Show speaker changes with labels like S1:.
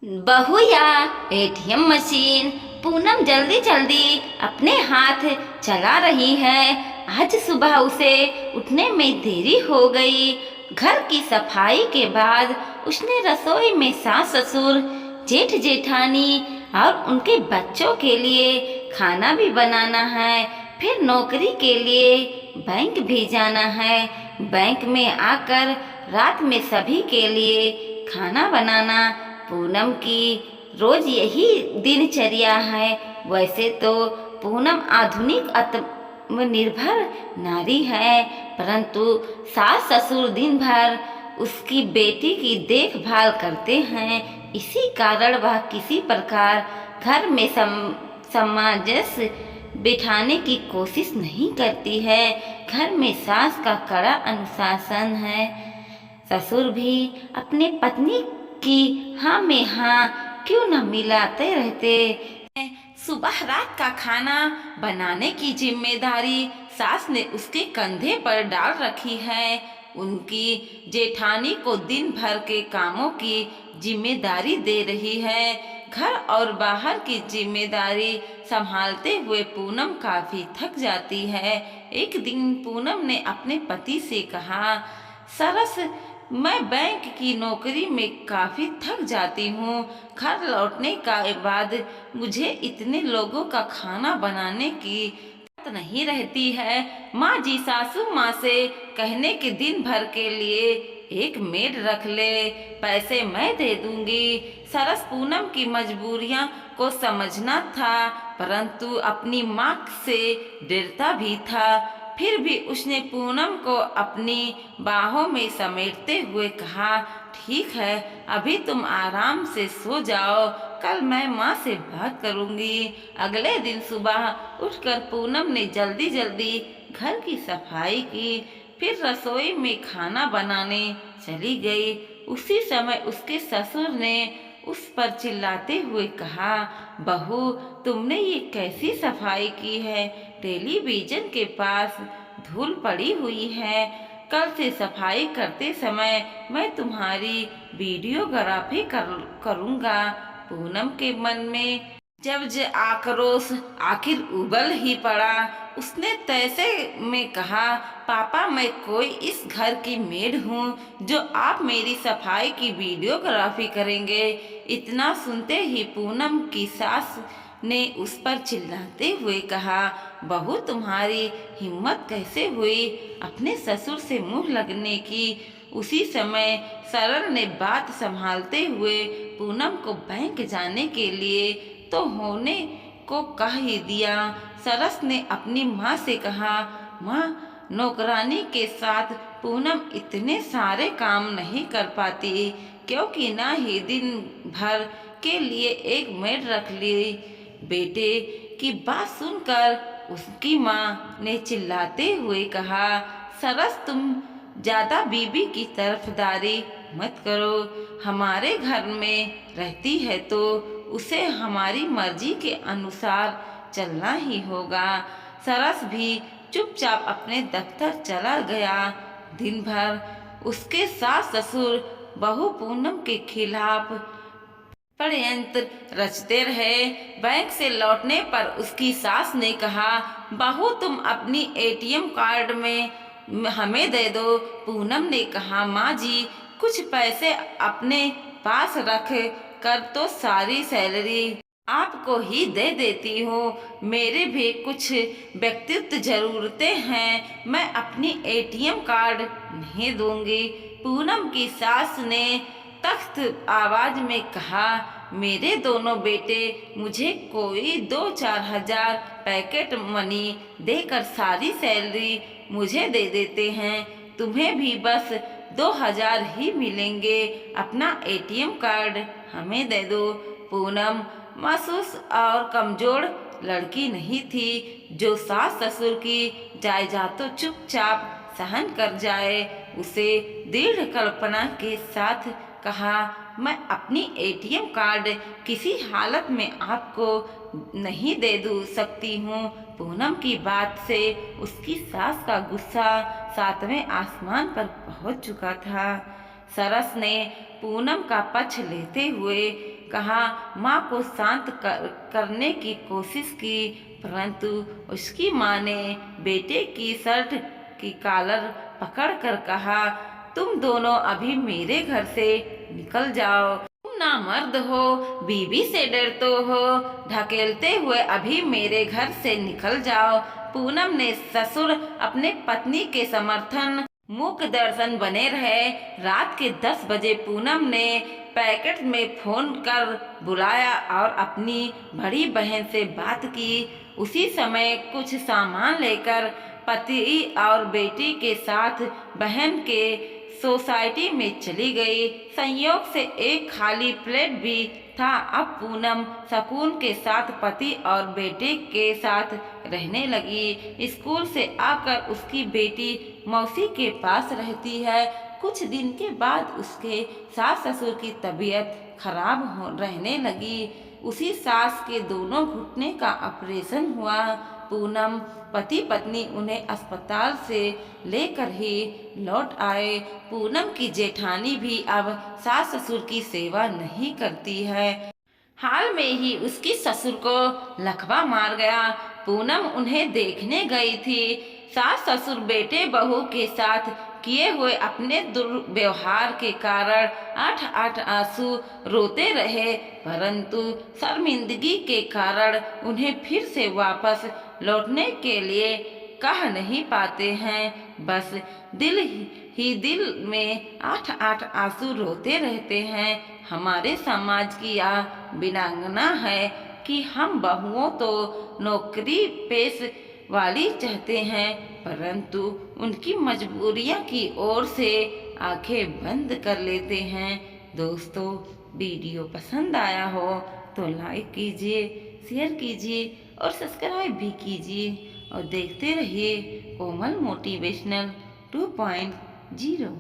S1: बहू या ATM machine. Poonam जल्दी जल्दी अपने हाथ चला रही है। आज सुबह उसे उठने में देरी हो गई। घर की सफाई के बाद उसने रसोई में सास ससुर, जेठ जेठानी और उनके बच्चों के लिए खाना भी बनाना है। फिर नौकरी के लिए बैंक भी जाना है। बैंक में आकर रात में सभी के लिए खाना बनाना पूनम की रोज यही दिनचर्या है। वैसे तो पूनम आधुनिक आत्मनिर्भर नारी है, परंतु सास ससुर दिन भर उसकी बेटी की देखभाल करते हैं। इसी कारण वह किसी प्रकार घर में सामंजस्य बिठाने की कोशिश नहीं करती है। घर में सास का कड़ा अनुशासन है। ससुर भी अपने पत्नी कि हाँ में हाँ क्यों न मिलाते रहते। सुबह रात का खाना बनाने की जिम्मेदारी सास ने उसके कंधे पर डाल रखी है। उनकी जेठानी को दिन भर के कामों की जिम्मेदारी दे रही है। घर और बाहर की जिम्मेदारी संभालते हुए पूनम काफी थक जाती है। एक दिन पूनम ने अपने पति से कहा, सरस, मैं बैंक की नौकरी में काफी थक जाती हूँ। घर लौटने के बाद मुझे इतने लोगों का खाना बनाने की हिम्मत नहीं रहती है। माँ जी सासू माँ से कहने के दिन भर के लिए एक मेड रख ले, पैसे मैं दे दूंगी। सरस पूनम की मजबूरियां को समझना था, परंतु अपनी माँ से डरता भी था। फिर भी उसने पूनम को अपनी बाहों में समेटते हुए कहा, ठीक है, अभी तुम आराम से सो जाओ, कल मैं माँ से बात करूंगी। अगले दिन सुबह उठकर पूनम ने जल्दी जल्दी घर की सफाई की, फिर रसोई में खाना बनाने चली गई। उसी समय उसके ससुर ने उस पर चिल्लाते हुए कहा, बहू, तुमने ये कैसी सफाई की है? टेलीविजन के पास धूल पड़ी हुई है। कल से सफाई करते समय मैं तुम्हारी वीडियोग्राफी करूँगा। पूनम के मन में जब आक्रोश आखिर उबल ही पड़ा। उसने तैसे में कहा, पापा, मैं कोई इस घर की मेड हूँ जो आप मेरी सफाई की वीडियोग्राफी करेंगे। इतना सुनते ही पूनम की सास ने उस पर चिल्लाते हुए कहा, बहू, तुम्हारी हिम्मत कैसे हुई अपने ससुर से मुंह लगने की? उसी समय सरल ने बात संभालते हुए पूनम को बैंक जाने के लिए तो होने को कह ही दिया। सरस ने अपनी माँ से कहा, माँ, नौकरानी के साथ पूनम इतने सारे काम नहीं कर पाती, क्योंकि ना ही दिन भर के लिए एक मेड रख ली। बेटे की बात सुनकर उसकी माँ ने चिल्लाते हुए कहा, सरस, तुम ज्यादा बीबी की तरफदारी मत करो। हमारे घर में रहती है तो उसे हमारी मर्जी के अनुसार चलना ही होगा। सरस भी चुपचाप अपने दफ्तर चला गया। दिन भर उसके सास ससुर बहू पूनम के खिलाफ षड्यंत्र रचते रहे। बैंक से लौटने पर उसकी सास ने कहा, बहू, तुम अपनी एटीएम कार्ड में हमें दे दो। पूनम ने कहा, माँ जी, कुछ पैसे अपने पास रख कर तो सारी सैलरी आपको ही दे देती हूँ। मेरे भी कुछ व्यक्तिगत जरूरतें हैं, मैं अपनी एटीएम कार्ड नहीं दूंगी। पूनम की सास ने तख्त आवाज में कहा, मेरे दोनों बेटे मुझे कोई 2-4 हजार पैकेट मनी देकर सारी सैलरी मुझे दे देते हैं। तुम्हें भी बस 2 हजार ही मिलेंगे। अपना एटीएम कार्ड हमें दे दो। पूनम मासूस और कमजोर लड़की नहीं थी जो सास ससुर की जायदादों चुपचाप सहन कर जाए। उसे दृढ़ कल्पना के साथ कहा, मैं अपनी एटीएम कार्ड किसी हालत में आपको नहीं दे सकती हूँ। पूनम की बात से उसकी सास का गुस्सा 7वें आसमान पर पहुँच चुका था। सरस ने पूनम का पक्ष लेते हुए कहा, माँ को शांत करने की कोशिश की, परंतु उसकी माँ ने बेटे की शर्ट की कॉलर पकड़कर कहा, तुम दोनों अभी मेरे घर से निकल जाओ। तुम नामर्द हो, बीवी से डरते हो, ढकेलते हुए अभी मेरे घर से निकल जाओ। पूनम ने ससुर अपने पत्नी के समर्थन मूक दर्शन बने रहे। रात के 10 बजे पूनम ने पैकेट में फोन कर बुलाया और अपनी बड़ी बहन से बात की। उसी समय कुछ सामान लेकर पति और बेटी के साथ बहन के सोसाइटी में चली गई। संयोग से एक खाली प्लेट भी था। अब पूनम सुकून के साथ पति और बेटे के साथ रहने लगी। स्कूल से आकर उसकी बेटी मौसी के पास रहती है। कुछ दिन के बाद उसके सास ससुर की तबीयत खराब रहने लगी। उसी सास के दोनों घुटने का ऑपरेशन हुआ। पूनम पति पत्नी उन्हें अस्पताल से लेकर ही लौट आए। पूनम की जेठानी भी अब सास ससुर की सेवा नहीं करती है। हाल में ही उसकी ससुर को लकवा मार गया। पूनम उन्हें देखने गई थी। सास ससुर बेटे बहू के साथ किए हुए अपने दुर्व्यवहार के कारण 8-8 आंसू रोते रहे, परंतु शर्मिंदगी के कारण उन्हें फिर से वापस लौटने के लिए कह नहीं पाते हैं। बस दिल में 8-8 आंसू रोते रहते हैं। हमारे समाज की यह विडंबना है कि हम बहुओं तो नौकरी पेश वाली चाहते हैं, परंतु उनकी मजबूरियां की ओर से आंखें बंद कर लेते हैं। दोस्तों, वीडियो पसंद आया हो तो लाइक कीजिए, शेयर कीजिए और सब्सक्राइब भी कीजिए और देखते रहिए कोमल मोटिवेशनल 2.0।